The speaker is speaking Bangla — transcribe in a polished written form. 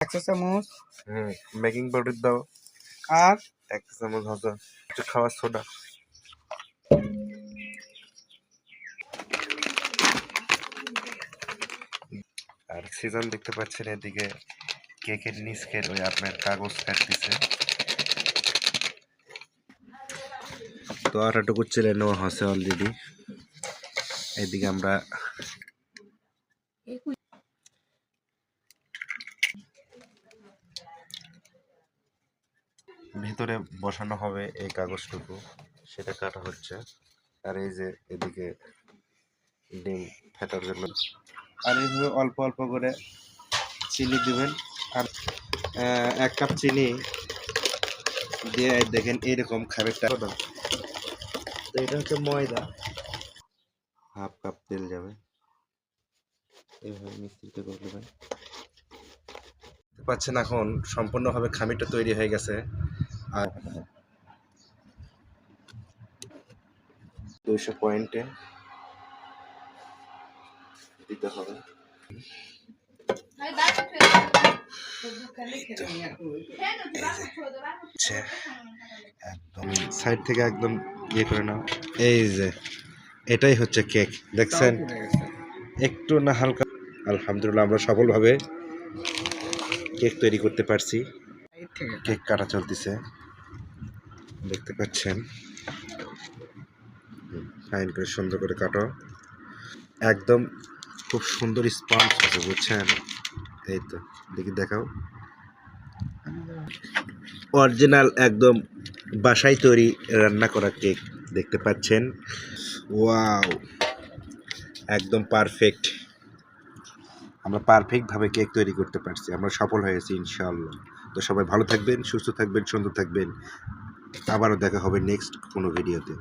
1 চা চামচ বেকিং পাউডার দাও, আর 1 চা চামচ হচ্ছে একটু খাওয়ার সোডা। আর সিজন দেখতে পাচ্ছেন এদিকে কেকের নিচের ওই আপনার কাগজ কাটতেছে। তো আটাটুকু চেলে নেওয়া হচ্ছে অলরেডি। এদিকে আমরা ভিতরে বসানো হবে এই কাগজটুকু, সেটা কাটা হচ্ছে। আর এই যে এদিকে ডিম ফেটার জন্য, আর এইভাবে অল্প অল্প করে চিনি দিবেন। আর 1 কাপ চিনি দিয়ে দেখেন এইরকম খাবারটা। তো এটা হচ্ছে ময়দা, 1/2 কাপ তেল যাবে, এইভাবে মিশ্রিত করে দেবেন। পাচ্ছেন এখন সম্পূর্ণভাবে খামিরটা তৈরি হয়ে গেছে। আর 200 পয়েন্টে দিতে হবে। একদম সাইড থেকে একদম ইয়ে করে নাও। এই যে এটাই হচ্ছে কেক, দেখছেন একটু না হালকা। আলহামদুলিল্লাহ আমরা সফলভাবে কেক তৈরি করতে পারছি। কেক কাটা চলতেছে, দেখতে পাচ্ছেন। ফাইন করে সুন্দর করে কাটো, একদম খুব সুন্দর স্পঞ্জ আছে, বুঝছেন? এই তো দেখি দেখাও, অরিজিনাল একদম বাসায় তৈরি রান্না করা কেক দেখতে পাচ্ছেন। ওয়াও, একদম পারফেক্ট। আমরা পারফেক্টভাবে কেক তৈরি করতে পারছি, আমরা সফল হয়েছি ইনশাআল্লাহ। তো সবাই ভালো থাকবেন, সুস্থ থাকবেন, সুন্দর থাকবেন। আবারও দেখা হবে নেক্সট কোনো ভিডিওতে।